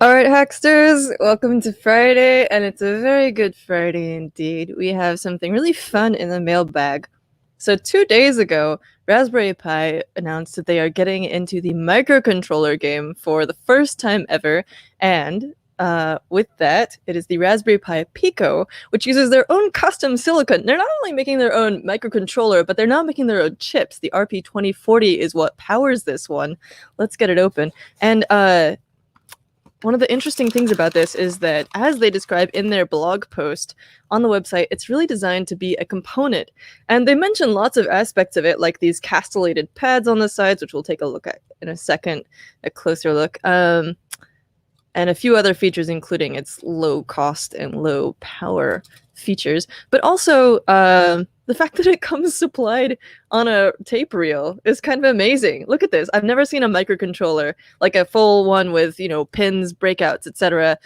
All right, Hacksters, welcome to Friday, and it's a very good Friday indeed. We have something really fun in the mailbag. So 2 days ago, Raspberry Pi announced that they are getting into the microcontroller game for the first time ever, and with that, it is the Raspberry Pi Pico, which uses their own custom silicon. They're not only making their own microcontroller, but they're now making their own chips. The Rp2040 is what powers this one. Let's get it open. And one of the interesting things about this is that, as they describe in their blog post on the website, it's really designed to be a component. And they mention lots of aspects of it, like these castellated pads on the sides, which we'll take a look at in a second, a closer look, and a few other features, including its low cost and low power features, but also the fact that it comes supplied on a tape reel is kind of amazing. Look at this. I've never seen a microcontroller, like a full one with, pins, breakouts, etc.,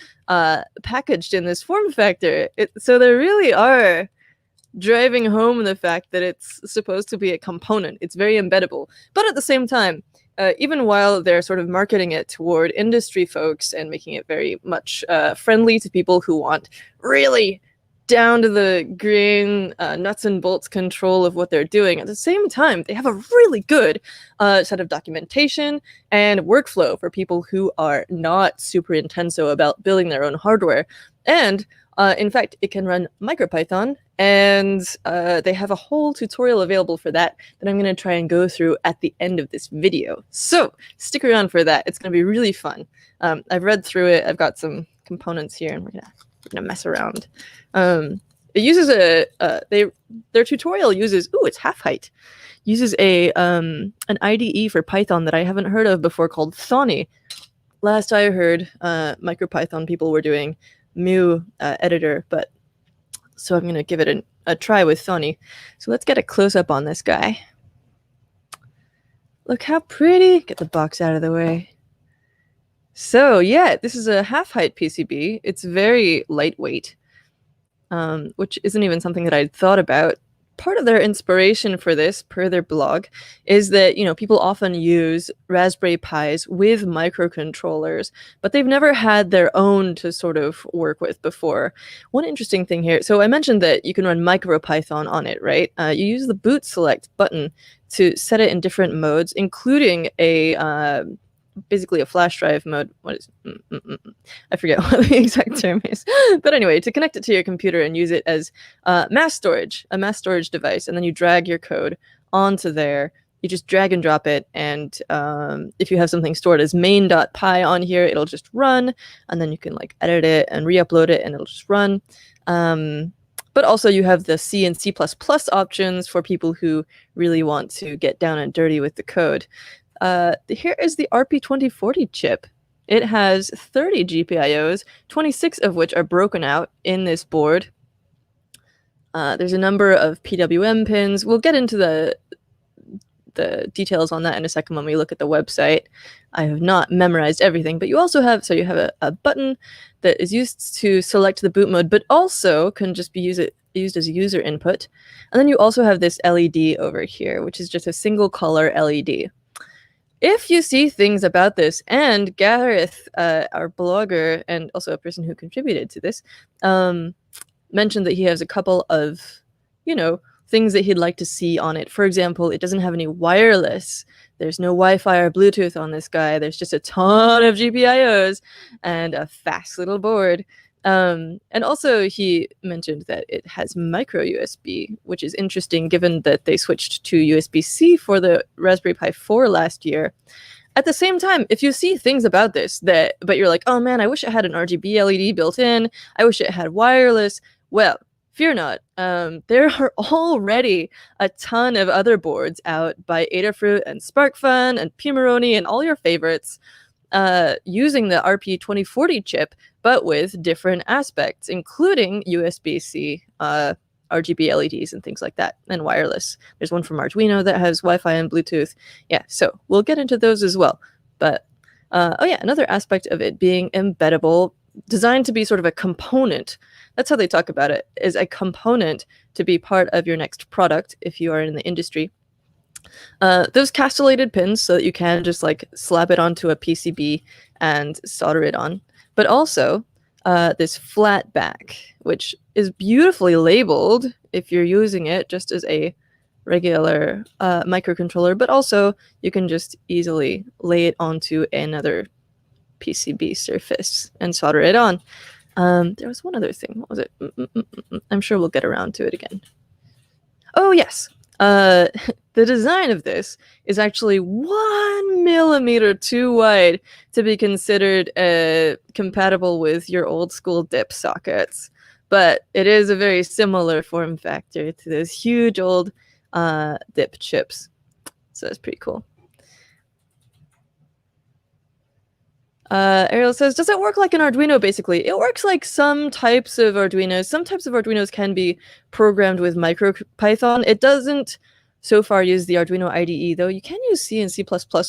packaged in this form factor. So they really are driving home the fact that it's supposed to be a component. It's very embeddable. But at the same time, even while they're sort of marketing it toward industry folks and making it very much friendly to people who want really down to the grain, nuts and bolts control of what they're doing, at the same time, they have a really good set of documentation and workflow for people who are not super intenso about building their own hardware. And in fact, it can run Micropython, and they have a whole tutorial available for that I'm going to try and go through at the end of this video. So stick around for that. It's going to be really fun. I've read through it. I've got some components here, and we're gonna mess around. It uses their tutorial uses, it's half height, uses an IDE for Python that I haven't heard of before called Thonny. Last I heard, Micropython people were doing Mu editor, but so I'm gonna give it a try with Thonny. So let's get a close up on this guy. Look how pretty. Get the box out of the way. So yeah, this is a half-height PCB. It's very lightweight, which isn't even something that I'd thought about. Part of their inspiration for this, per their blog, is that, people often use Raspberry Pis with microcontrollers, but they've never had their own to sort of work with before. One interesting thing here, so I mentioned that you can run Micropython on it, right? You use the boot select button to set it in different modes, including basically a flash drive mode. What is I forget what the exact term is, but anyway, to connect it to your computer and use it as a mass storage device, and then you drag your code onto there. You just drag and drop it, and if you have something stored as main.py on here, it'll just run, and then you can edit it and re-upload it, and it'll just run. But also you have the C and C++ options for people who really want to get down and dirty with the code. Here is the Rp2040 chip. It has 30 GPIOs, 26 of which are broken out in this board. There's a number of PWM pins. We'll get into the details on that in a second when we look at the website. I have not memorized everything, but you also have, so you have a button that is used to select the boot mode, but also can just be used as user input. And then you also have this LED over here, which is just a single color LED. If you see things about this, and Gareth, our blogger, and also a person who contributed to this, mentioned that he has a couple of, things that he'd like to see on it. For example, it doesn't have any wireless. There's no Wi-Fi or Bluetooth on this guy. There's just a ton of GPIOs and a fast little board. And also he mentioned that it has micro USB, which is interesting given that they switched to USB-C for the Raspberry Pi 4 last year. At the same time, if you see things about this but you're like, oh man, I wish it had an RGB LED built in, I wish it had wireless, well, fear not. There are already a ton of other boards out by Adafruit and Sparkfun and Pimoroni and all your favorites, using the Rp2040 chip, but with different aspects, including USB-C, RGB LEDs, and things like that, and wireless. There's one from Arduino that has Wi-Fi and Bluetooth. Yeah, so we'll get into those as well. But, another aspect of it being embeddable, designed to be sort of a component. That's how they talk about it, is a component to be part of your next product if you are in the industry. Those castellated pins, so that you can just slap it onto a PCB and solder it on. but also this flat back, which is beautifully labeled if you're using it just as a regular microcontroller, but also you can just easily lay it onto another PCB surface and solder it on. There was one other thing. What was it? I'm sure we'll get around to it again. Oh, yes. The design of this is actually 1 millimeter too wide to be considered compatible with your old school DIP sockets. But it is a very similar form factor to those huge old DIP chips. So that's pretty cool. Ariel says, does it work like an Arduino, basically? It works like some types of Arduinos. Some types of Arduinos can be programmed with Micropython. It doesn't so far use the Arduino IDE, though. You can use C and C++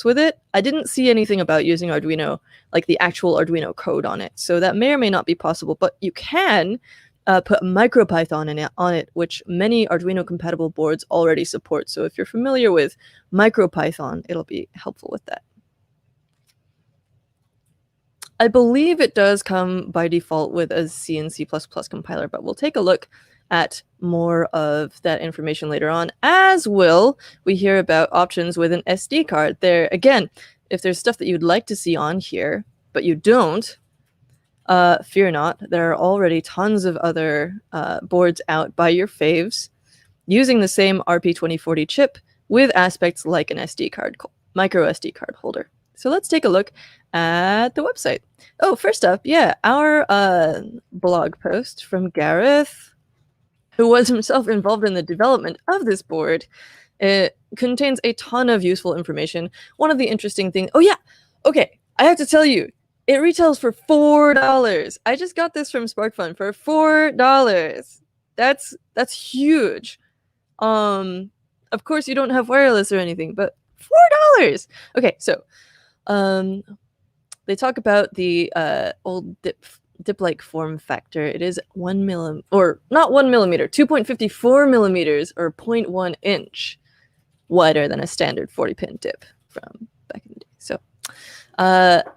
with it. I didn't see anything about using Arduino, like the actual Arduino code on it. So that may or may not be possible, but you can put Micropython on it, which many Arduino-compatible boards already support. So if you're familiar with Micropython, it'll be helpful with that. I believe it does come by default with a C and C++ compiler, but we'll take a look at more of that information later on, as will we hear about options with an SD card. There, again, if there's stuff that you'd like to see on here, but you don't, fear not. There are already tons of other boards out by your faves using the same Rp2040 chip with aspects like an SD card, micro SD card holder. So let's take a look at the website. Oh, first up, yeah, our blog post from Gareth, who was himself involved in the development of this board. It contains a ton of useful information. One of the interesting things, oh yeah, okay, I have to tell you, it retails for $4. I just got this from Sparkfun for $4. That's huge. Of course you don't have wireless or anything, but $4. Okay, so they talk about the old dip-like form factor. It is 1 millimeter, or not 1 millimeter, 2.54 millimeters, or 0.1 inch wider than a standard 40-pin dip from back in the day. So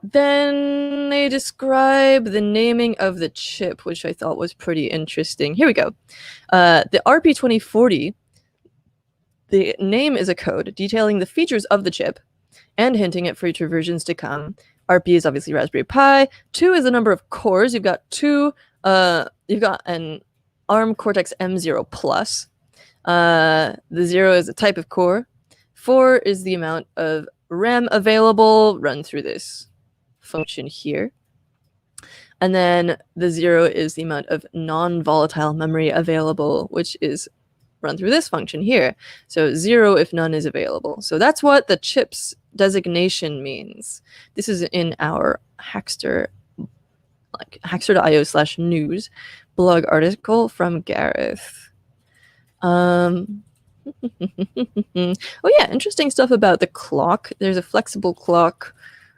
then they describe the naming of the chip, which I thought was pretty interesting. Here we go. The Rp2040, the name is a code detailing the features of the chip and hinting at future versions to come. Rp is obviously Raspberry Pi. 2 is the number of cores. You've got an ARM Cortex M0 Plus. The 0 is the type of core. 4 is the amount of RAM available, run through this function here. And then the 0 is the amount of non-volatile memory available, which is run through this function here. So 0 if none is available. So that's what the chip's designation means. This is in our Hackster, like Hackster.io/news blog article from Gareth. Oh yeah, interesting stuff about the clock. There's a flexible clock.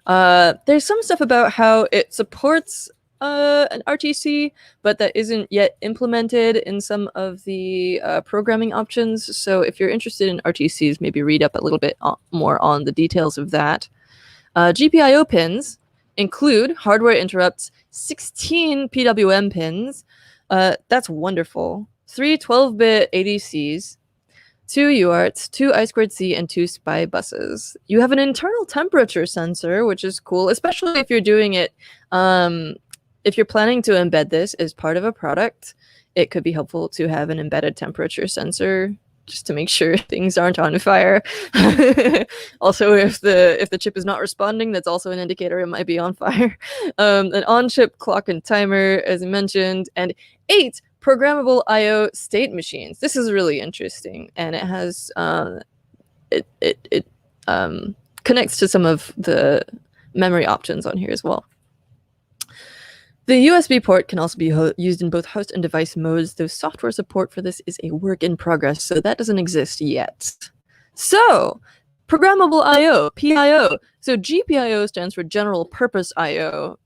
There's some stuff about how it supports an RTC, but that isn't yet implemented in some of the programming options. So if you're interested in RTCs, maybe read up a little bit more on the details of that. GPIO pins include hardware interrupts, 16 PWM pins. That's wonderful. 3 12-bit ADCs, 2 UARTs, 2 I2C, and 2 SPI buses. You have an internal temperature sensor, which is cool, especially if you're doing it if you're planning to embed this as part of a product. It could be helpful to have an embedded temperature sensor just to make sure things aren't on fire. Also, if the chip is not responding, that's also an indicator it might be on fire. An on-chip clock and timer, as mentioned, and 8 programmable I/O state machines. This is really interesting, and it has it connects to some of the memory options on here as well. The USB port can also be used in both host and device modes, though software support for this is a work in progress, so that doesn't exist yet. So, programmable I/O, PIO. So GPIO stands for General Purpose I/O.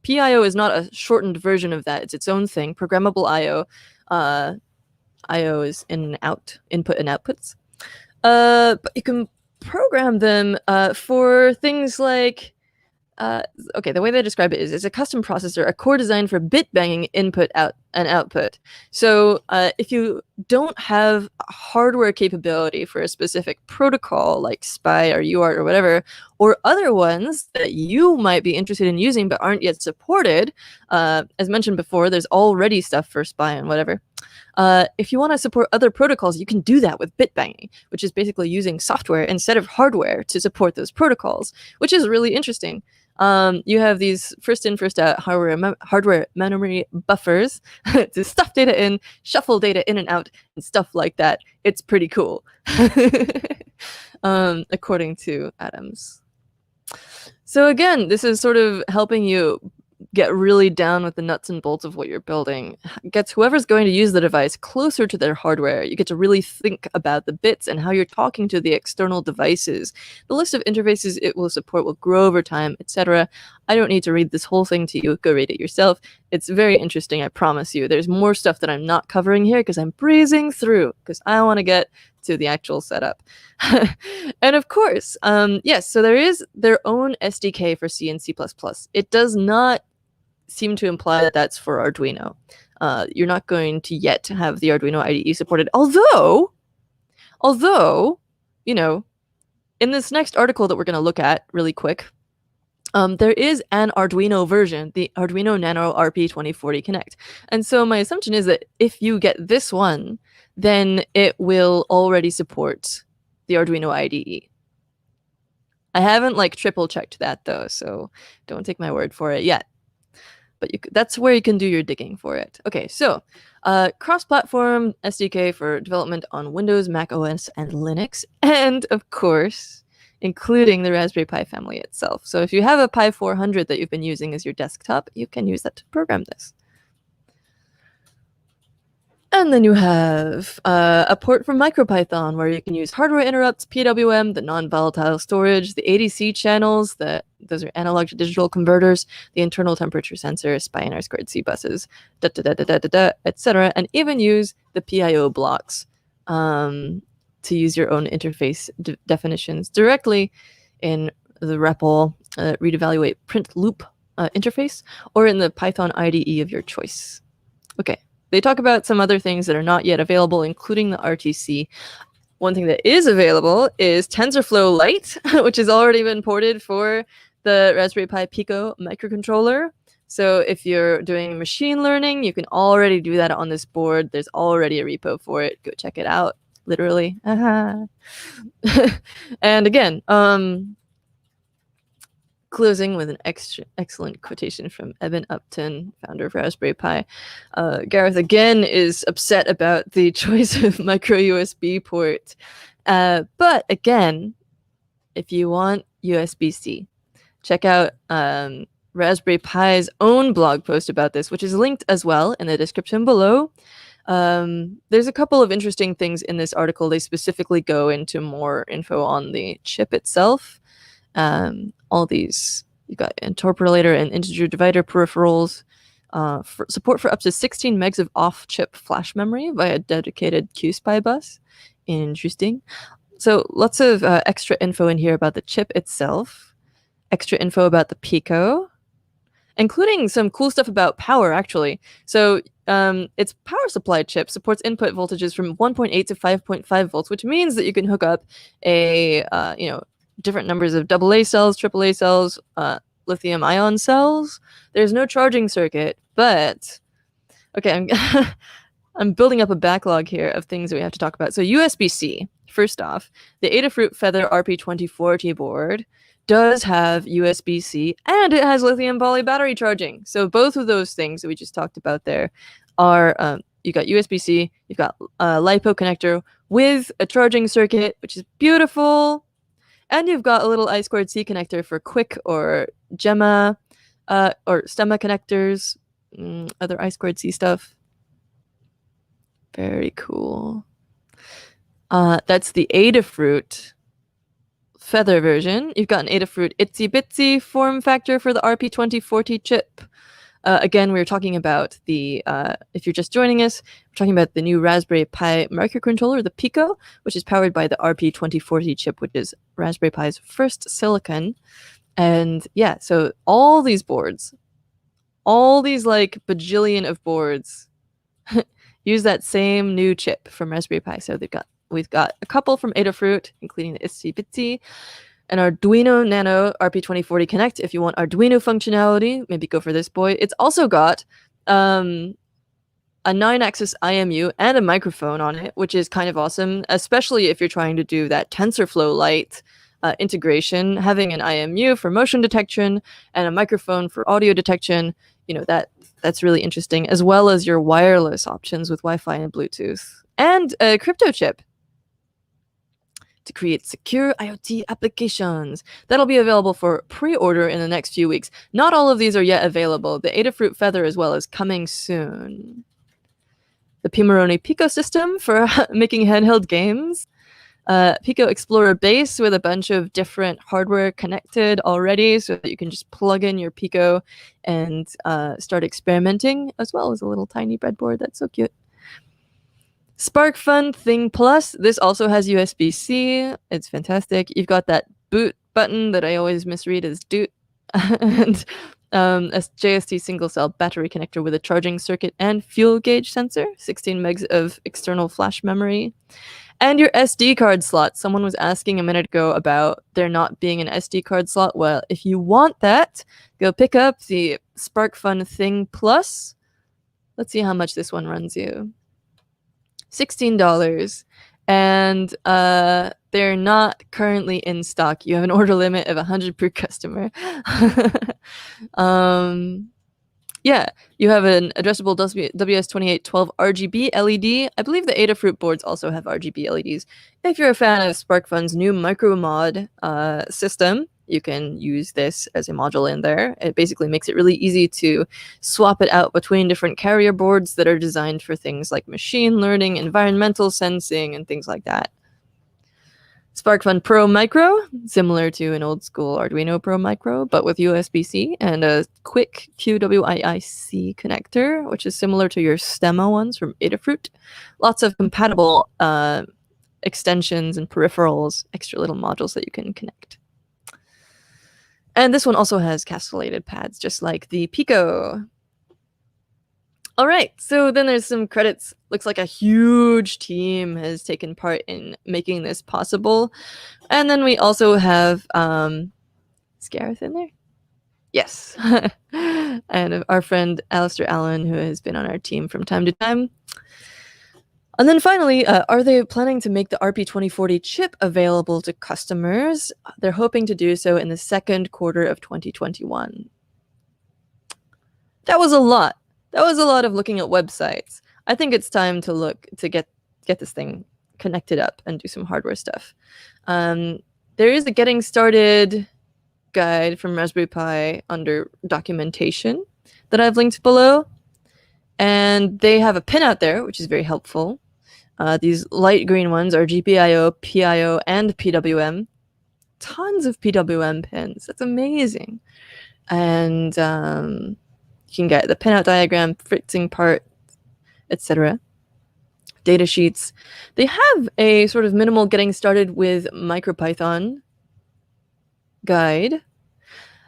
PIO is not a shortened version of that. It's its own thing. Programmable I/O. I/O is in and out, input and outputs. But you can program them for things like okay, the way they describe it is it's a custom processor, a core designed for bit banging input out and output. So if you don't have hardware capability for a specific protocol like SPI or UART or whatever, or other ones that you might be interested in using but aren't yet supported, as mentioned before, there's already stuff for SPI and whatever. If you want to support other protocols, you can do that with bit banging, which is basically using software instead of hardware to support those protocols, which is really interesting. You have these first in, first out hardware memory buffers to stuff data in, shuffle data in and out, and stuff like that. It's pretty cool, according to Adams. So again, this is sort of helping you get really down with the nuts and bolts of what you're building. Gets whoever's going to use the device closer to their hardware. You get to really think about the bits and how you're talking to the external devices. The list of interfaces it will support will grow over time, etc. I don't need to read this whole thing to you. Go read it yourself. It's very interesting, I promise you. There's more stuff that I'm not covering here because I'm breezing through because I want to get to the actual setup. And of course, yes, so there is their own SDK for C and C++. It does not seem to imply that that's for Arduino. You're not going to yet have the Arduino IDE supported, although, you know, in this next article that we're going to look at really quick, there is an Arduino version, the Arduino Nano Rp2040 Connect. And so my assumption is that if you get this one, then it will already support the Arduino IDE. I haven't like triple checked that though, so don't take my word for it yet. But that's where you can do your digging for it. Okay, so cross-platform SDK for development on Windows, Mac OS, and Linux, and of course, including the Raspberry Pi family itself. So if you have a Pi 400 that you've been using as your desktop, you can use that to program this. And then you have a port from Micropython where you can use hardware interrupts, PWM, the non-volatile storage, the ADC channels, those are analog to digital converters, the internal temperature sensor, SPI and R2C buses, etc. And even use the PIO blocks to use your own interface definitions directly in the REPL read evaluate print loop interface or in the Python IDE of your choice. Okay. They talk about some other things that are not yet available, including the RTC. One thing that is available is TensorFlow Lite, which has already been ported for the Raspberry Pi Pico microcontroller. So if you're doing machine learning, you can already do that on this board. There's already a repo for it. Go check it out, literally. And again, closing with an excellent quotation from Eben Upton, founder of Raspberry Pi. Gareth again is upset about the choice of micro USB port. But again, if you want USB-C, check out Raspberry Pi's own blog post about this, which is linked as well in the description below. There's a couple of interesting things in this article. They specifically go into more info on the chip itself. All these, you got interpolator and integer divider peripherals, for support for up to 16 megs of off-chip flash memory via dedicated QSPI bus. Interesting. So lots of extra info in here about the chip itself, extra info about the Pico, including some cool stuff about power, actually. So its power supply chip supports input voltages from 1.8 to 5.5 volts, which means that you can hook up a, different numbers of AA cells, AAA cells, lithium ion cells. There's no charging circuit, but okay, I'm building up a backlog here of things that we have to talk about. So USB-C, first off, the Adafruit Feather Rp2040 board does have USB-C and it has lithium poly battery charging. So both of those things that we just talked about there are, you got USB-C, you've got a LiPo connector with a charging circuit, which is beautiful. And you've got a little I2C connector for quick or Gemma or Stemma connectors, other I2C stuff. Very cool. That's the Adafruit Feather version. You've got an Adafruit Itsy Bitsy form factor for the Rp2040 chip. Again, we're talking about the, if you're just joining us, we're talking about the new Raspberry Pi microcontroller, the Pico, which is powered by the Rp2040 chip, which is Raspberry Pi's first silicon. And yeah, so all these boards, all these like bajillion of boards use that same new chip from Raspberry Pi. So we've got a couple from Adafruit, including the Itsy Bitsy, an Arduino Nano Rp2040 Connect. If you want Arduino functionality, maybe go for this boy. It's also got a 9-axis IMU and a microphone on it, which is kind of awesome, especially if you're trying to do that TensorFlow Lite integration. Having an IMU for motion detection and a microphone for audio detection, that's really interesting, as well as your wireless options with Wi-Fi and Bluetooth, and a crypto chip to create secure IoT applications. That'll be available for pre-order in the next few weeks. Not all of these are yet available. The Adafruit Feather as well is coming soon. The Pi Pico system for making handheld games. Pico Explorer base with a bunch of different hardware connected already, so that you can just plug in your Pico and start experimenting, as well as a little tiny breadboard. That's so cute. Sparkfun Thing Plus. This also has USB-C. It's fantastic. You've got that boot button that I always misread as doot. And a JST single cell battery connector with a charging circuit and fuel gauge sensor, 16 megs of external flash memory, and your SD card slot. Someone was asking a minute ago about there not being an SD card slot. Well, if you want that, go pick up the Sparkfun Thing Plus. Let's see how much this one runs you. $16. And they're not currently in stock. You have an order limit of 100 per customer. Yeah, you have an addressable WS2812 RGB LED. I believe the Adafruit boards also have RGB LEDs. If you're a fan of Sparkfun's new micro mod system, you can use this as a module in there. It basically makes it really easy to swap it out between different carrier boards that are designed for things like machine learning, environmental sensing, and things like that. Sparkfun Pro Micro, similar to an old school Arduino Pro Micro, but with USB-C and a quick QWIIC connector, which is similar to your Stemma ones from Adafruit. Lots of compatible extensions and peripherals, extra little modules that you can connect. And this one also has castellated pads, just like the Pico. All right, so then there's some credits. Looks like a huge team has taken part in making this possible. And then we also have, is Gareth in there? Yes. And our friend Alistair Allen, who has been on our team from time to time. And then finally, are they planning to make the Rp2040 chip available to customers? They're hoping to do so in the second quarter of 2021. That was a lot. That was a lot of looking at websites. I think it's time to look to get this thing connected up and do some hardware stuff. There is a getting started guide from Raspberry Pi under documentation that I've linked below. And they have a pin out there, which is very helpful. These light green ones are GPIO, PIO, and PWM. Tons of PWM pins. That's amazing. And you can get the pinout diagram, fritzing part, etc. Data sheets. They have a sort of minimal getting started with Micropython guide.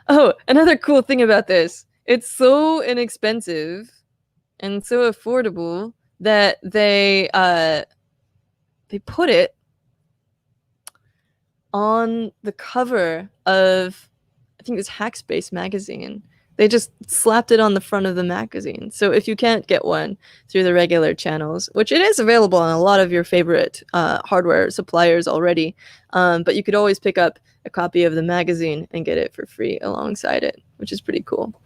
Oh, another cool thing about this. It's so inexpensive and so affordable that they put it on the cover of, I think it's Hackspace magazine. They just slapped it on the front of the magazine. So if you can't get one through the regular channels, which it is available on a lot of your favorite hardware suppliers already, but you could always pick up a copy of the magazine and get it for free alongside it, which is pretty cool.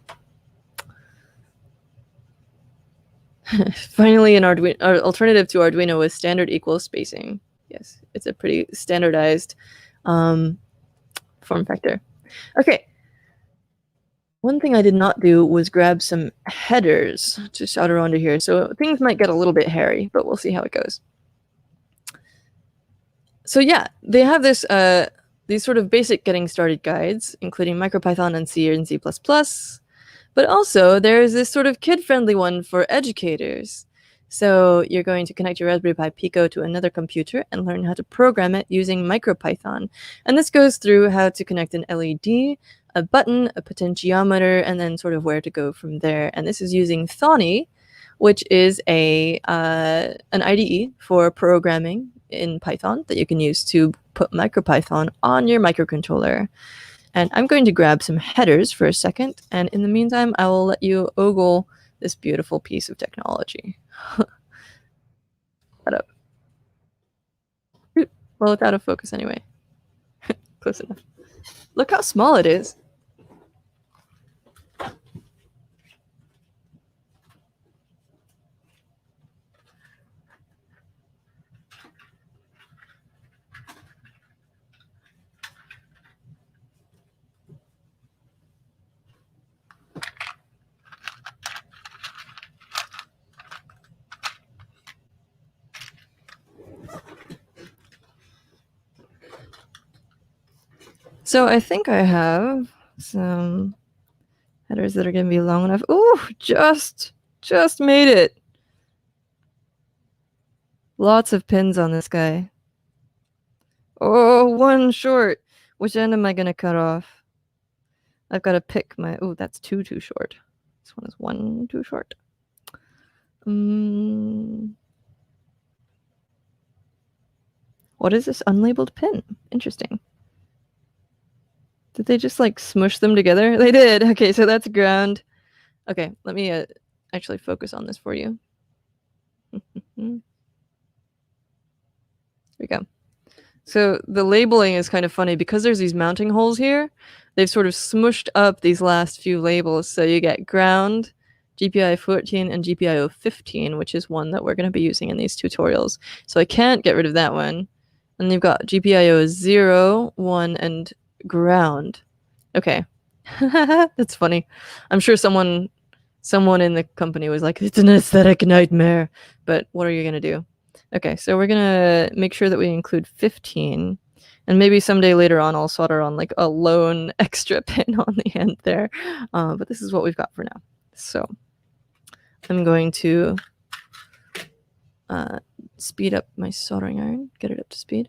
Finally, an alternative to Arduino with standard equal spacing. Yes, it's a pretty standardized form factor. Okay. One thing I did not do was grab some headers to solder onto here, so things might get a little bit hairy, but we'll see how it goes. So yeah, they have this these sort of basic getting started guides, including Micropython and C and C++, but also there's this sort of kid-friendly one for educators. So you're going to connect your Raspberry Pi Pico to another computer and learn how to program it using Micropython. And this goes through how to connect an LED, a button, a potentiometer, and then sort of where to go from there. And this is using Thonny, which is an IDE for programming in Python that you can use to put Micropython on your microcontroller. And I'm going to grab some headers for a second, and in the meantime, I will let you ogle this beautiful piece of technology. Shut up. Well, it's out of focus anyway. Close enough. Look how small it is. So I think I have some headers that are going to be long enough. Ooh, just made it. Lots of pins on this guy. Oh, one short. Which end am I going to cut off? I've got to pick my... Oh, that's two too short. This one is one too short. What is this unlabeled pin? Interesting. Did they just like smush them together? They did. Okay, so that's ground. Okay, let me actually focus on this for you. Here we go. So the labeling is kind of funny because there's these mounting holes here. They've sort of smushed up these last few labels. So you get ground, GPIO 14, and GPIO 15, which is one that we're going to be using in these tutorials. So I can't get rid of that one. And you've got GPIO 0, 1, and ground. Okay. That's funny. I'm sure someone in the company was like, it's an aesthetic nightmare. But what are you going to do? Okay, so we're going to make sure that we include 15. And maybe someday later on, I'll solder on like a lone extra pin on the end there. But this is what we've got for now. So I'm going to speed up my soldering iron, get it up to speed.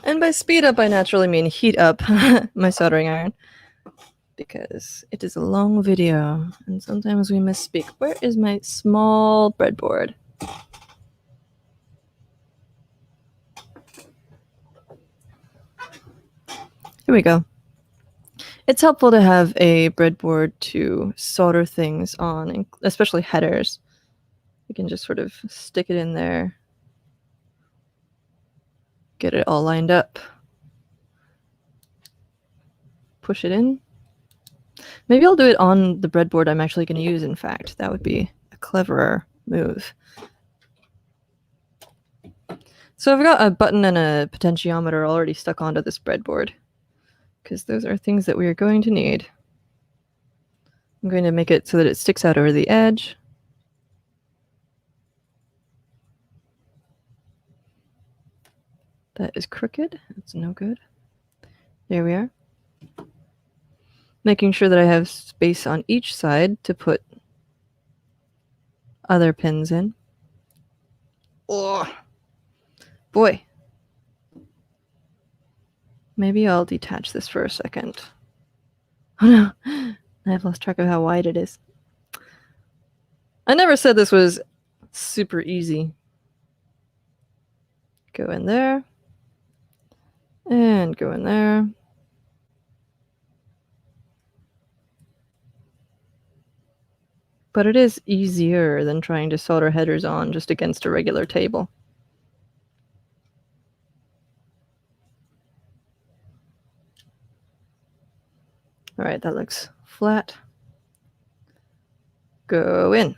And by speed up, I naturally mean heat up my soldering iron, because it is a long video and sometimes we misspeak. Where is my small breadboard? Here we go. It's helpful to have a breadboard to solder things on, especially headers. You can just sort of stick it in there, get it all lined up, push it in. Maybe I'll do it on the breadboard I'm actually going to use, in fact. That would be a cleverer move. So I've got a button and a potentiometer already stuck onto this breadboard, because those are things that we are going to need. I'm going to make it so that it sticks out over the edge. That is crooked. That's no good. There we are. Making sure that I have space on each side to put other pins in. Oh, boy. Maybe I'll detach this for a second. Oh no, I've lost track of how wide it is. I never said this was super easy. Go in there. And go in there. But it is easier than trying to solder headers on just against a regular table. All right, that looks flat. Go in.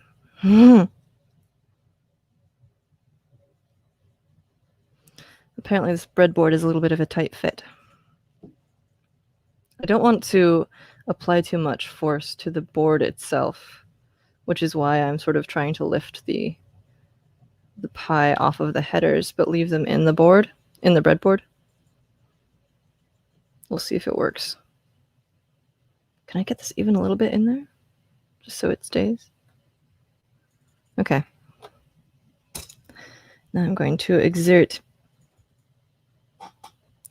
Apparently this breadboard is a little bit of a tight fit. I don't want to apply too much force to the board itself, which is why I'm sort of trying to lift the Pi off of the headers, but leave them in the board, in the breadboard. We'll see if it works. Can I get this even a little bit in there? Just so it stays? Okay. Now I'm going to exert.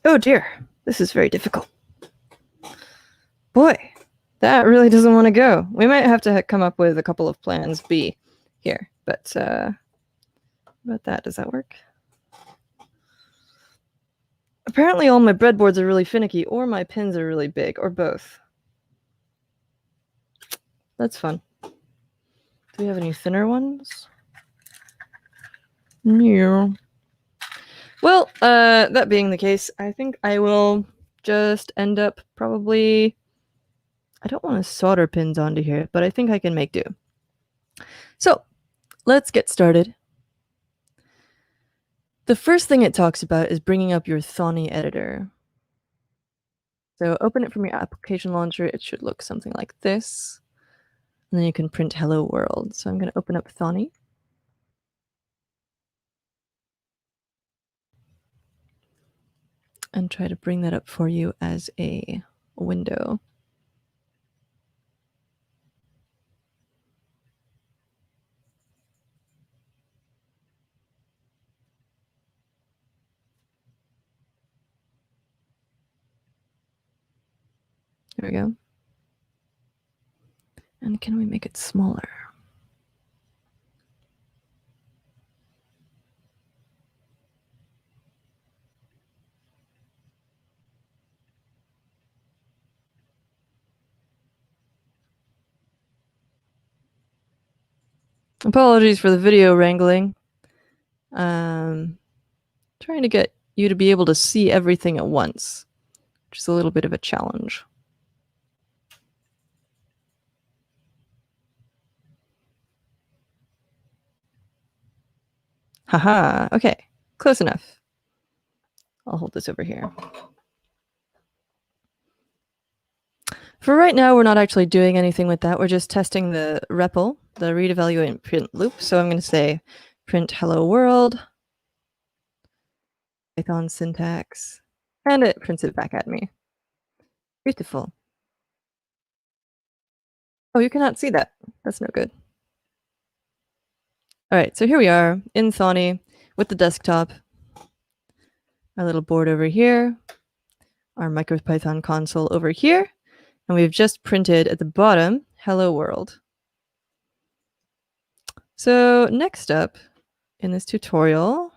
Oh dear, this is very difficult. Boy, that really doesn't want to go. We might have to come up with a couple of plans B here, but about that, does that work? Apparently all my breadboards are really finicky, or my pins are really big, or both. That's fun. Do we have any thinner ones? No. Well, that being the case, I think I will just end up probably... I don't want to solder pins onto here, but I think I can make do. So, let's get started. The first thing it talks about is bringing up your Thonny editor. So open it from your application launcher. It should look something like this. And then you can print hello world. So I'm going to open up Thonny. And try to bring that up for you as a window. There we go. And can we make it smaller? Apologies for the video wrangling. Trying to get you to be able to see everything at once, which is a little bit of a challenge. Haha, okay, close enough. I'll hold this over here. For right now, we're not actually doing anything with that. We're just testing the REPL, the read, evaluate, and print loop. So I'm going to say print hello world, Python syntax, and it prints it back at me. Beautiful. Oh, you cannot see that. That's no good. All right, so here we are in Thonny with the desktop. Our little board over here, our Micropython console over here, and we've just printed at the bottom, hello world. So next up in this tutorial,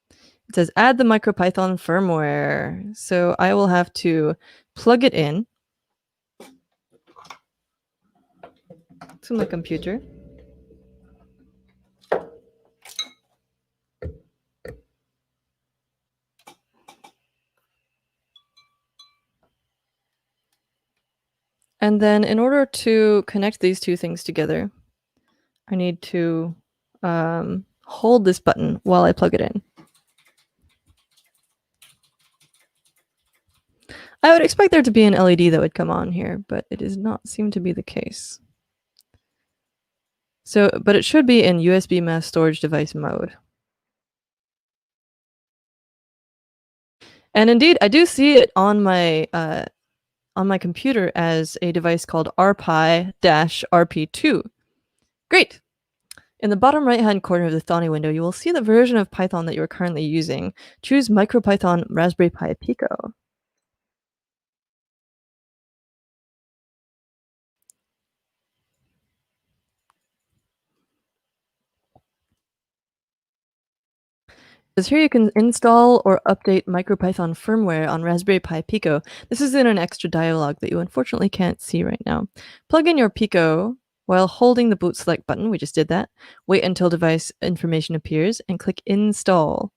it says add the Micropython firmware. So I will have to plug it in to my computer. And then in order to connect these two things together, I need to hold this button while I plug it in. I would expect there to be an LED that would come on here, but it does not seem to be the case. So, but it should be in USB mass storage device mode. And indeed, I do see it on my computer as a device called Rpi-RP2. Great. In the bottom right-hand corner of the Thonny window, you will see the version of Python that you are currently using. Choose Micropython Raspberry Pi Pico. Because here you can install or update Micropython firmware on Raspberry Pi Pico. This is in an extra dialog that you unfortunately can't see right now. Plug in your Pico while holding the boot select button. We just did that. Wait until device information appears and click install.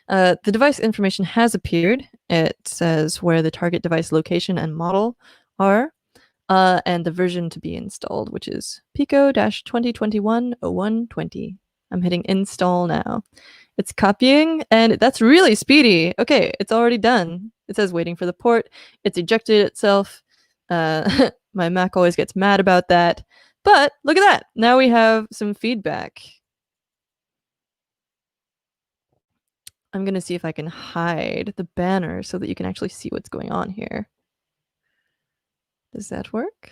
The device information has appeared. It says where the target device location and model are, and the version to be installed, which is Pico-2021-0120. I'm hitting install now. It's copying, and that's really speedy. Okay, it's already done. It says waiting for the port. It's ejected itself. My Mac always gets mad about that. But look at that. Now we have some feedback. I'm going to see if I can hide the banner so that you can actually see what's going on here. Does that work?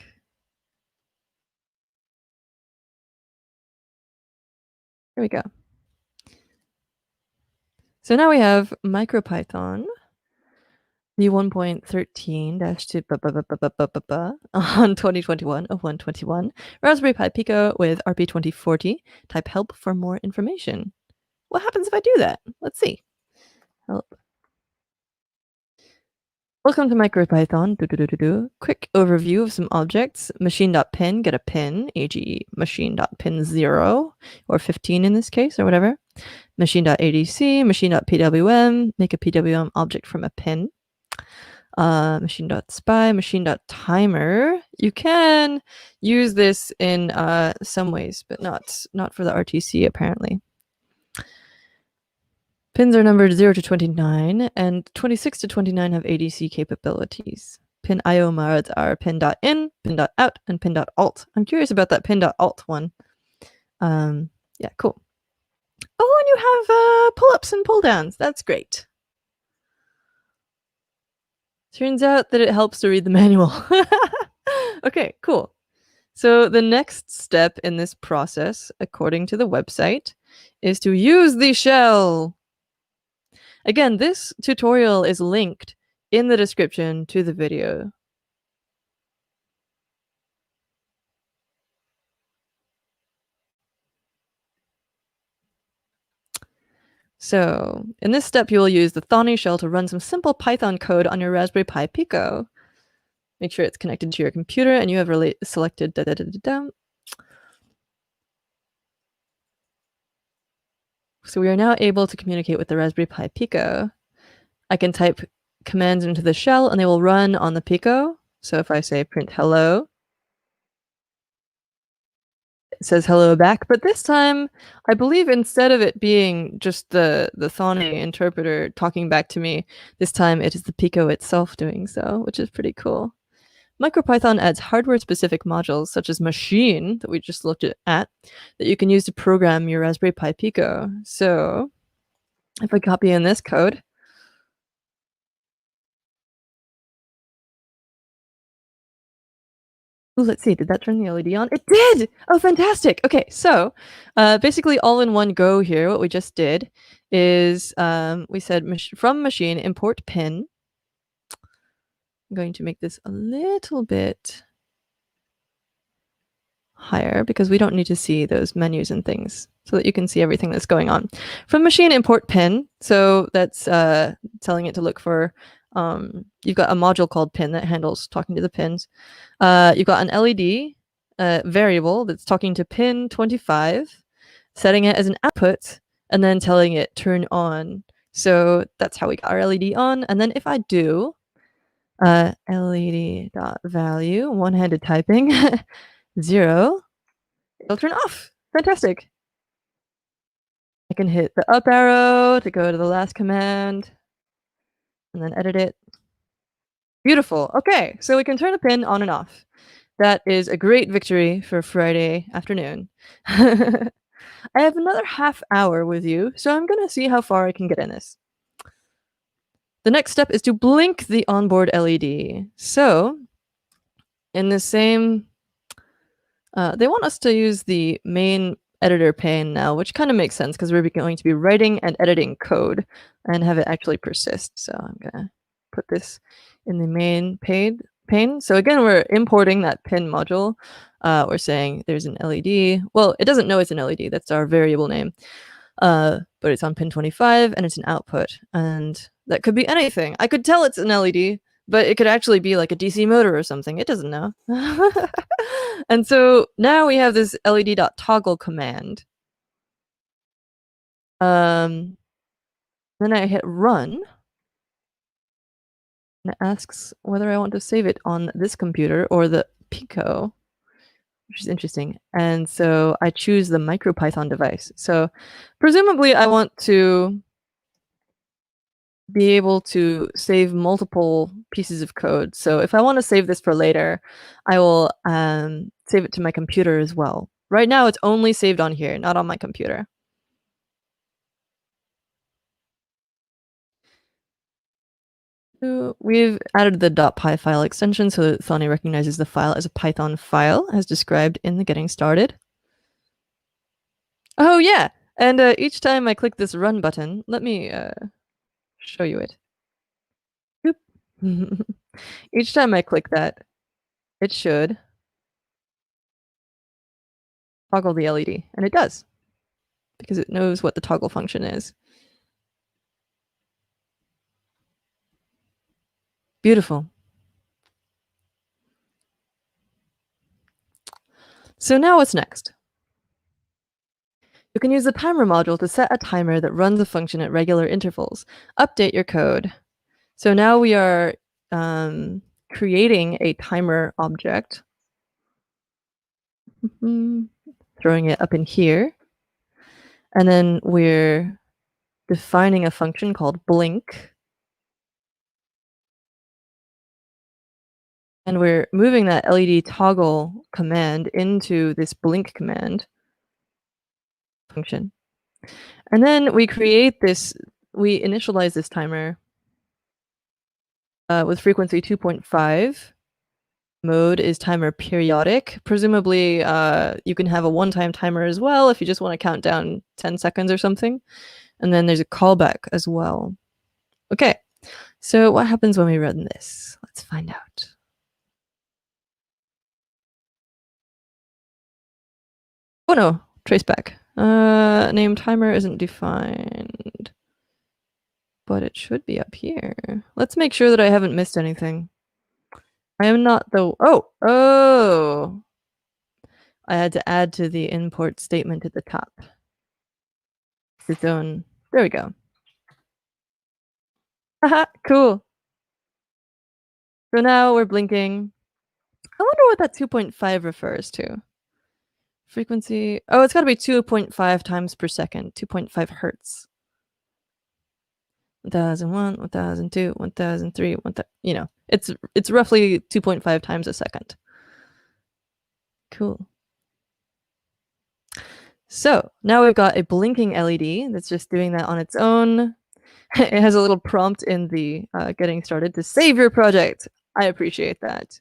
Here we go. So now we have Micropython v1.13-2 on 2021-0121, Raspberry Pi Pico with Rp2040. Type help for more information. What happens if I do that? Let's see. Help. Welcome to Micropython. Quick overview of some objects. Machine.pin, get a pin, ag machine.pin 0, or 15 in this case, or whatever. Machine.adc, machine.pwm, make a PWM object from a pin. Machine.spy, machine.timer. You can use this in some ways, but not for the RTC apparently. Pins are numbered 0 to 29, and 26 to 29 have ADC capabilities. Pin IO modes are pin.in, pin.out, and pin.alt. I'm curious about that pin.alt one. Yeah, cool. Oh, and you have pull-ups and pull-downs. That's great. Turns out that it helps to read the manual. Okay, cool. So the next step in this process, according to the website, is to use the shell. Again, this tutorial is linked in the description to the video. So in this step, you will use the Thonny shell to run some simple Python code on your Raspberry Pi Pico. Make sure it's connected to your computer and you have selected So we are now able to communicate with the Raspberry Pi Pico. I can type commands into the shell and they will run on the Pico. So if I say print hello, it says hello back. But this time, I believe instead of it being just the Thonny interpreter talking back to me, this time it is the Pico itself doing so, which is pretty cool. MicroPython adds hardware-specific modules, such as machine, that we just looked at, that you can use to program your Raspberry Pi Pico. So if I copy in this code, ooh, let's see, did that turn the LED on? It did! Oh, fantastic! Okay, so basically all in one go here, what we just did is we said from machine, import pin. I'm going to make this a little bit higher because we don't need to see those menus and things so that you can see everything that's going on. From machine, import pin. So that's telling it to look for, you've got a module called pin that handles talking to the pins. You've got an LED variable that's talking to pin 25, setting it as an output, and then telling it turn on. So that's how we got our LED on. And then if I do LED.value, one-handed typing, 0, it'll turn off. Fantastic. I can hit the up arrow to go to the last command and then edit it. Beautiful. Okay, so we can turn a pin on and off. That is a great victory for Friday afternoon. I have another half hour with you, so I'm going to see how far I can get in this. The next step is to blink the onboard LED. So in the same, they want us to use the main editor pane now, which kind of makes sense because we're going to be writing and editing code and have it actually persist. So I'm going to put this in the main pane. So again, we're importing that pin module. We're saying there's an LED. Well, it doesn't know it's an LED. That's our variable name. but it's on pin 25 and it's an output, and that could be anything. I could tell it's an LED, but it could actually be like a DC motor or something. It doesn't know. And so now we have this led.toggle command. Then I hit run, and it asks whether I want to save it on this computer or the Pico, which is interesting. And so I choose the Micropython device. So presumably I want to be able to save multiple pieces of code. So if I want to save this for later, I will save it to my computer as well. Right now it's only saved on here, not on my computer. So we've added the .py file extension so that Thonny recognizes the file as a Python file, as described in the getting started. Oh yeah, and each time I click this run button, let me show you it. Each time I click that, it should toggle the LED, and it does, because it knows what the toggle function is. Beautiful. So now what's next? You can use the timer module to set a timer that runs a function at regular intervals. Update your code. So now we are creating a timer object. Throwing it up in here. And then we're defining a function called blink. And we're moving that LED toggle command into this blink command function. And then we create this, we initialize this timer with frequency 2.5. Mode is timer periodic. Presumably, you can have a one-time timer as well if you just want to count down 10 seconds or something. And then there's a callback as well. Okay, so what happens when we run this? Let's find out. Oh no, traceback. Name timer isn't defined, but it should be up here. Let's make sure that I haven't missed anything. I am not the, oh! I had to add to the import statement at the top. Its own, there we go. Haha, cool. So now we're blinking. I wonder what that 2.5 refers to. Frequency, oh, it's gotta be 2.5 times per second, 2.5 hertz. 1001, 1002, 1003, 1000, you know, it's roughly 2.5 times a second. Cool. So now we've got a blinking LED that's just doing that on its own. It has a little prompt in the getting started to save your project. I appreciate that.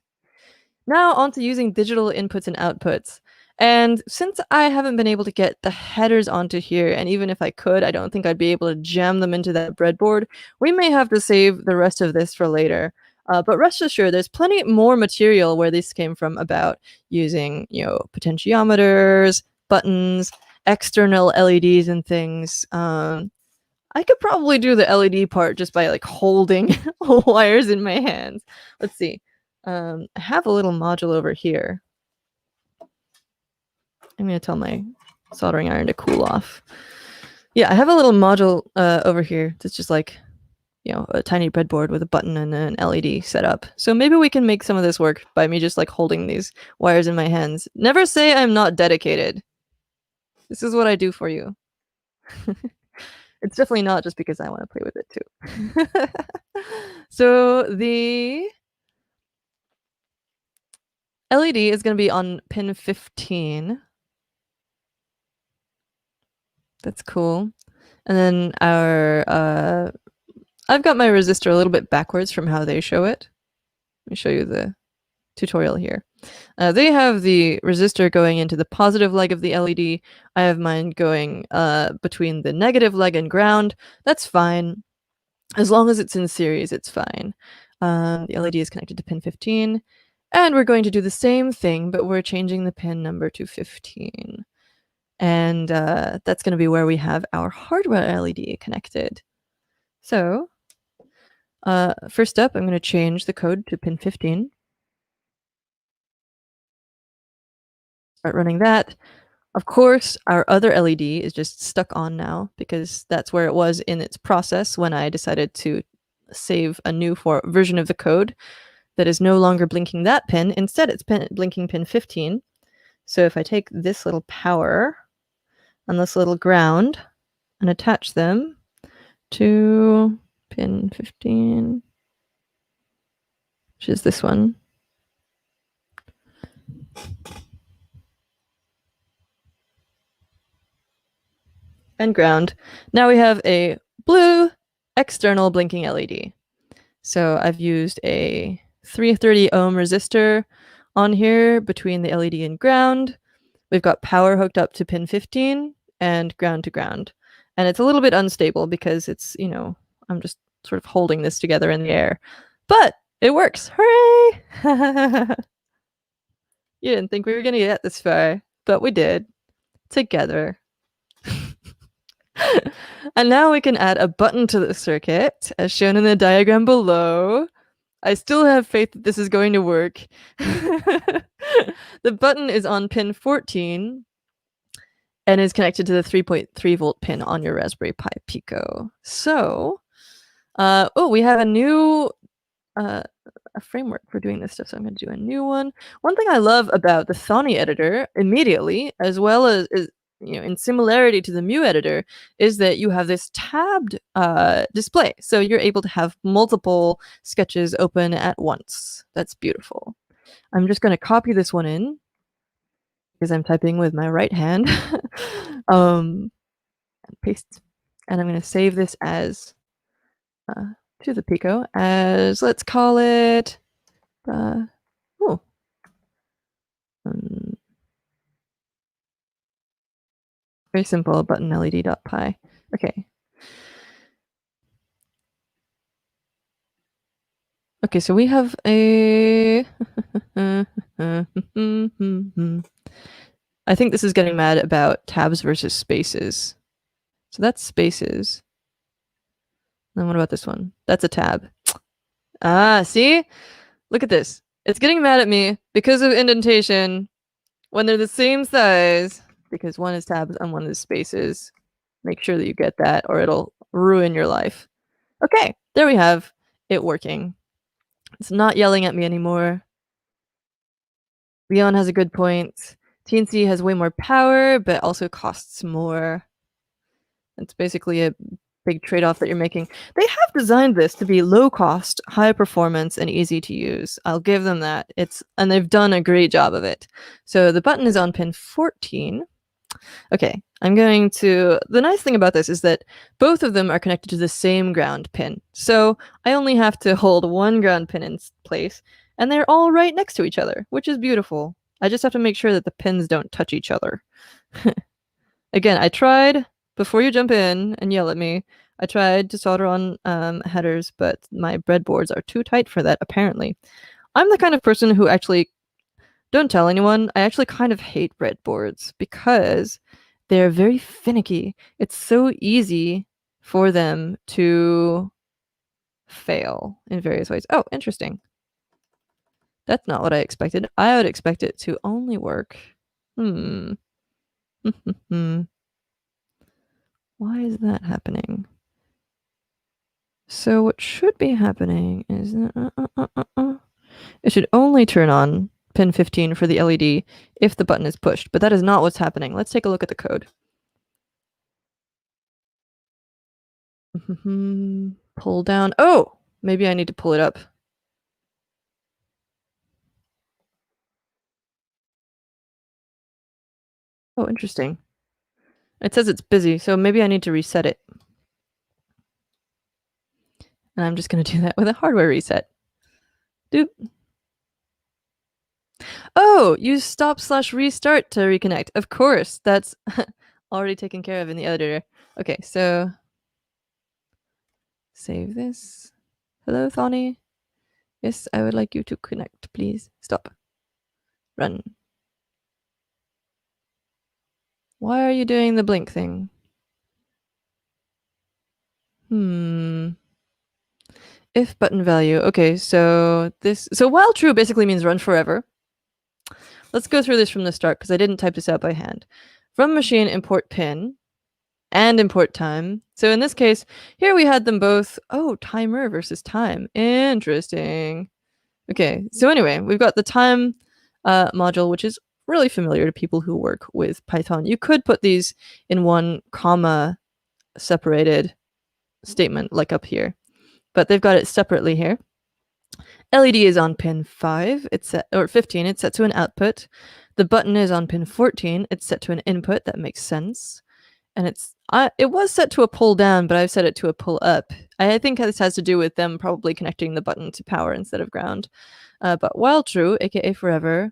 Now on to using digital inputs and outputs. And since I haven't been able to get the headers onto here, and even if I could, I don't think I'd be able to jam them into that breadboard, we may have to save the rest of this for later. But rest assured, there's plenty more material where this came from about using, you know, potentiometers, buttons, external LEDs and things. I could probably do the LED part just by like holding wires in my hands. Let's see. I have a little module over here. I'm going to tell my soldering iron to cool off. Yeah, I have a little module over here that's just like, you know, a tiny breadboard with a button and an LED set up. So maybe we can make some of this work by me just like holding these wires in my hands. Never say I'm not dedicated. This is what I do for you. It's definitely not just because I want to play with it too. So the LED is going to be on pin 15. That's cool. And then our, I've got my resistor a little bit backwards from how they show it. Let me show you the tutorial here. They have the resistor going into the positive leg of the LED. I have mine going between the negative leg and ground. That's fine. As long as it's in series, it's fine. The LED is connected to pin 15. And we're going to do the same thing, but we're changing the pin number to 15. And that's going to be where we have our hardware LED connected. So first up, I'm going to change the code to pin 15. Start running that. Of course, our other LED is just stuck on now because that's where it was in its process when I decided to save a new version of the code that is no longer blinking that pin. Instead, it's blinking pin 15. So if I take this little power and this little ground and attach them to pin 15, which is this one, and ground, now we have a blue external blinking LED. So I've used a 330 ohm resistor on here between the LED and ground. We've got power hooked up to pin 15 and ground to ground. And it's a little bit unstable because it's, you know, I'm just sort of holding this together in the air. But it works. Hooray! You didn't think we were going to get this far, but we did. Together. And now we can add a button to the circuit, as shown in the diagram below. I still have faith that this is going to work. The button is on pin 14 and is connected to the 3.3 volt pin on your Raspberry Pi Pico. So, we have a new a framework for doing this stuff, so I'm going to do a new one. One thing I love about the Thonny editor immediately, as well as you know, in similarity to the Mu editor, is that you have this tabbed display. So you're able to have multiple sketches open at once. That's beautiful. I'm just going to copy this one in because I'm typing with my right hand. Paste. And I'm going to save this as to the Pico as, let's call it, very simple, button led.py. Okay. Okay, so we have a... I think this is getting mad about tabs versus spaces. So that's spaces. Then what about this one? That's a tab. Ah, see? Look at this. It's getting mad at me because of indentation when they're the same size, because one is tabs and one is spaces. Make sure that you get that or it'll ruin your life. Okay, there we have it working. It's not yelling at me anymore. Leon has a good point. TNC has way more power, but also costs more. It's basically a big trade-off that you're making. They have designed this to be low cost, high performance, and easy to use. I'll give them that. And they've done a great job of it. So the button is on pin 14. Okay, the nice thing about this is that both of them are connected to the same ground pin. So I only have to hold one ground pin in place, and they're all right next to each other, which is beautiful. I just have to make sure that the pins don't touch each other. Again, I tried, before you jump in and yell at me, I tried to solder on headers, but my breadboards are too tight for that, apparently. I'm the kind of person who actually, don't tell anyone, I actually kind of hate breadboards because they're very finicky. It's so easy for them to fail in various ways. Oh, interesting. That's not what I expected. I would expect it to only work. Why is that happening? So what should be happening is it should only turn on pin 15 for the LED if the button is pushed, but that is not what's happening. Let's take a look at the code. Pull down. Oh, maybe I need to pull it up. Oh, interesting. It says it's busy, so maybe I need to reset it. And I'm just going to do that with a hardware reset. Doop. Oh, use stop/restart to reconnect. Of course, that's already taken care of in the editor. Okay, so save this. Hello, Thonny. Yes, I would like you to connect, please. Stop. Run. Why are you doing the blink thing? If button value. Okay, so while true basically means run forever. Let's go through this from the start because I didn't type this out by hand. From machine, import pin and import time. So in this case, here we had them both. Oh, timer versus time. Interesting. Okay, so anyway, we've got the time module, which is really familiar to people who work with Python. You could put these in one comma separated statement like up here, but they've got it separately here. LED is on pin 5, it's set, or 15, it's set to an output. The button is on pin 14, it's set to an input, that makes sense. And it was set to a pull down, but I've set it to a pull up. I think this has to do with them probably connecting the button to power instead of ground. But while true, aka forever,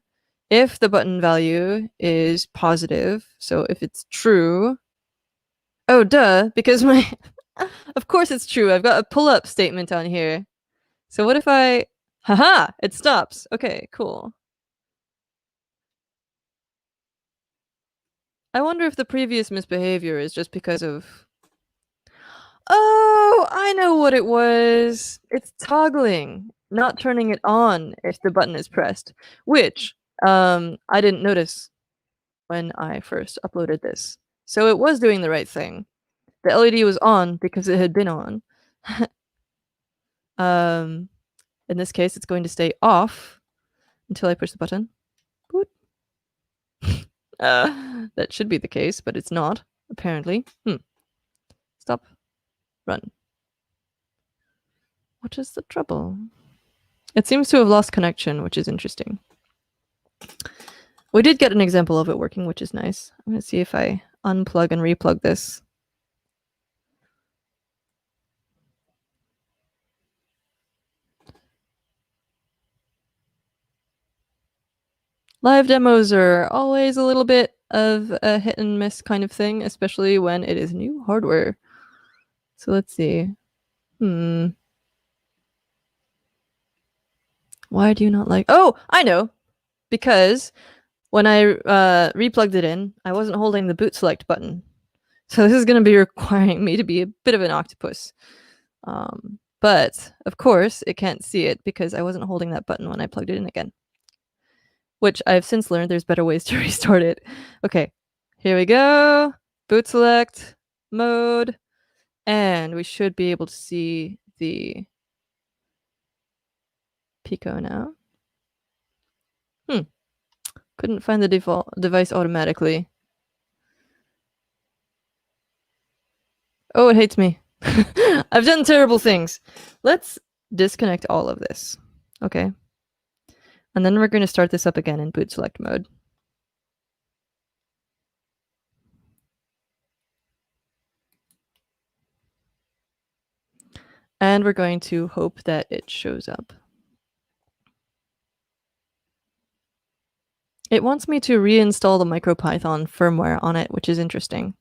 if the button value is positive, so if it's true, oh duh, because my, of course it's true, I've got a pull up statement on here. So what if I, haha, it stops. Okay, cool. I wonder if the previous misbehavior is just because of... Oh, I know what it was. It's toggling, not turning it on if the button is pressed, which I didn't notice when I first uploaded this. So it was doing the right thing. The LED was on because it had been on. In this case, it's going to stay off until I push the button. Boot. That should be the case, but it's not, apparently. Stop. Run. What is the trouble? It seems to have lost connection, which is interesting. We did get an example of it working, which is nice. I'm going to see if I unplug and replug this. Live demos are always a little bit of a hit and miss kind of thing, especially when it is new hardware. So let's see. Why do you not like... Oh, I know! Because when I replugged it in, I wasn't holding the boot select button. So this is going to be requiring me to be a bit of an octopus. But, of course, it can't see it because I wasn't holding that button when I plugged it in again. Which I've since learned there's better ways to restart it. Okay, here we go. Boot select, mode, and we should be able to see the Pico now. Couldn't find the default device automatically. Oh, it hates me. I've done terrible things. Let's disconnect all of this. Okay. And then we're going to start this up again in boot select mode. And we're going to hope that it shows up. It wants me to reinstall the Micropython firmware on it, which is interesting.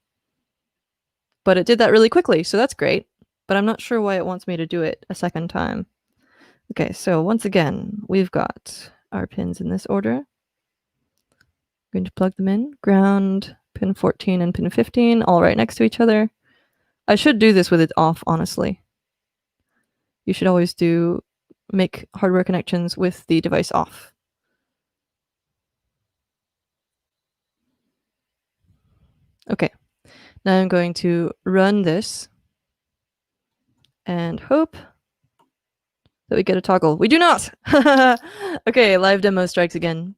But it did that really quickly, so that's great. But I'm not sure why it wants me to do it a second time. Okay, so once again, we've got our pins in this order. I'm going to plug them in. Ground, pin 14 and pin 15, all right next to each other. I should do this with it off, honestly. You should always make hardware connections with the device off. Okay, now I'm going to run this and hope that we get a toggle. We do not! Okay, live demo strikes again.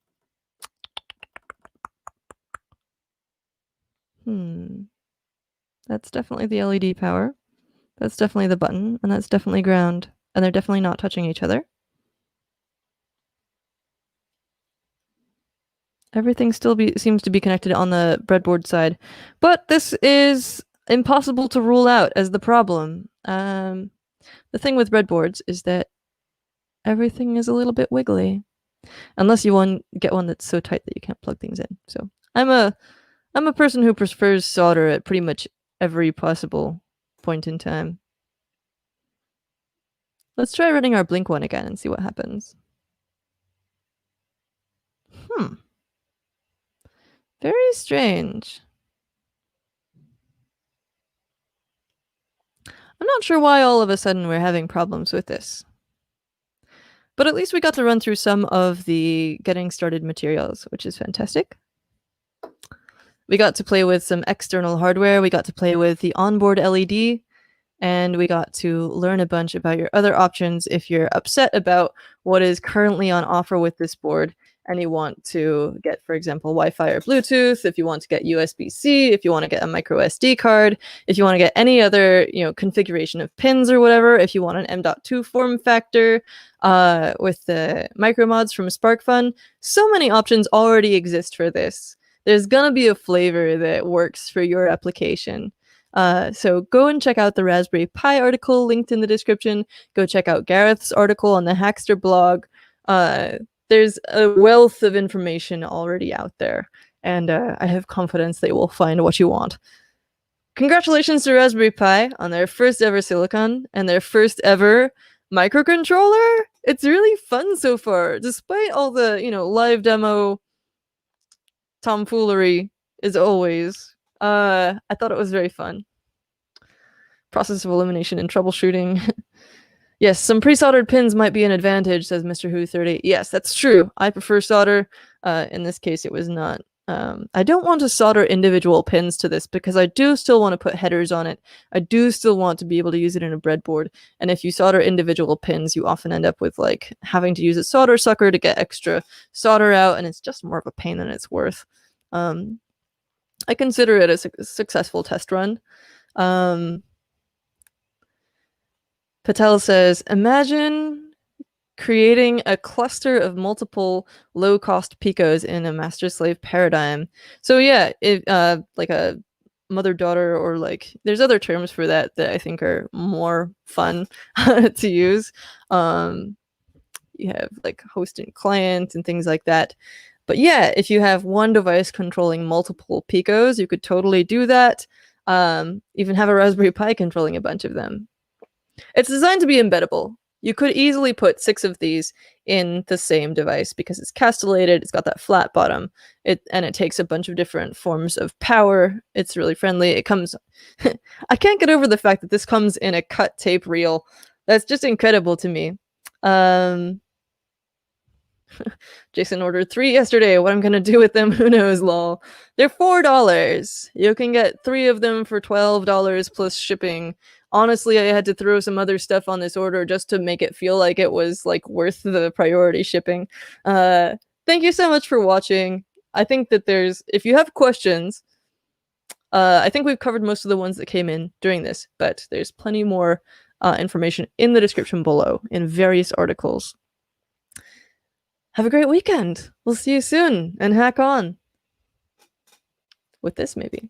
That's definitely the LED power. That's definitely the button, and that's definitely ground. And they're definitely not touching each other. Everything still seems to be connected on the breadboard side. But this is impossible to rule out as the problem. The thing with breadboards is that everything is a little bit wiggly. Unless you get one that's so tight that you can't plug things in. So I'm a person who prefers solder at pretty much every possible point in time. Let's try running our blink one again and see what happens. Very strange. I'm not sure why all of a sudden we're having problems with this. But at least we got to run through some of the getting started materials, which is fantastic. We got to play with some external hardware. We got to play with the onboard LED, and we got to learn a bunch about your other options if you're upset about what is currently on offer with this board and you want to get, for example, Wi-Fi or Bluetooth, if you want to get USB-C, if you want to get a micro SD card, if you want to get any other, configuration of pins or whatever, if you want an M.2 form factor with the micro mods from Sparkfun. So many options already exist for this. There's gonna be a flavor that works for your application. So go and check out the Raspberry Pi article linked in the description. Go check out Gareth's article on the Hackster blog. There's a wealth of information already out there, and I have confidence they will find what you want. Congratulations to Raspberry Pi on their first ever silicon and their first ever microcontroller. It's really fun so far, despite all the, live demo tomfoolery as always. I thought it was very fun. Process of elimination and troubleshooting. Yes, some pre-soldered pins might be an advantage, says Mr. Who 30. Yes, that's true. I prefer solder. In this case, it was not. I don't want to solder individual pins to this because I do still want to put headers on it. I do still want to be able to use it in a breadboard. And if you solder individual pins, you often end up with having to use a solder sucker to get extra solder out, and it's just more of a pain than it's worth. I consider it a successful test run. Patel says, imagine creating a cluster of multiple low-cost Picos in a master-slave paradigm. So yeah, like a mother-daughter, or there's other terms for that I think are more fun to use. You have host and client and things like that. But yeah, if you have one device controlling multiple Picos, you could totally do that. Even have a Raspberry Pi controlling a bunch of them. It's designed to be embeddable. You could easily put 6 of these in the same device because it's castellated, it's got that flat bottom, and it takes a bunch of different forms of power. It's really friendly. It comes... I can't get over the fact that this comes in a cut tape reel. That's just incredible to me. Jason ordered 3 yesterday. What I'm gonna do with them, who knows, lol. They're $4. You can get 3 of them for $12 plus shipping. Honestly, I had to throw some other stuff on this order just to make it feel like it was worth the priority shipping. Thank you so much for watching. I think that if you have questions, I think we've covered most of the ones that came in during this, but there's plenty more information in the description below in various articles. Have a great weekend. We'll see you soon, and hack on. With this, maybe.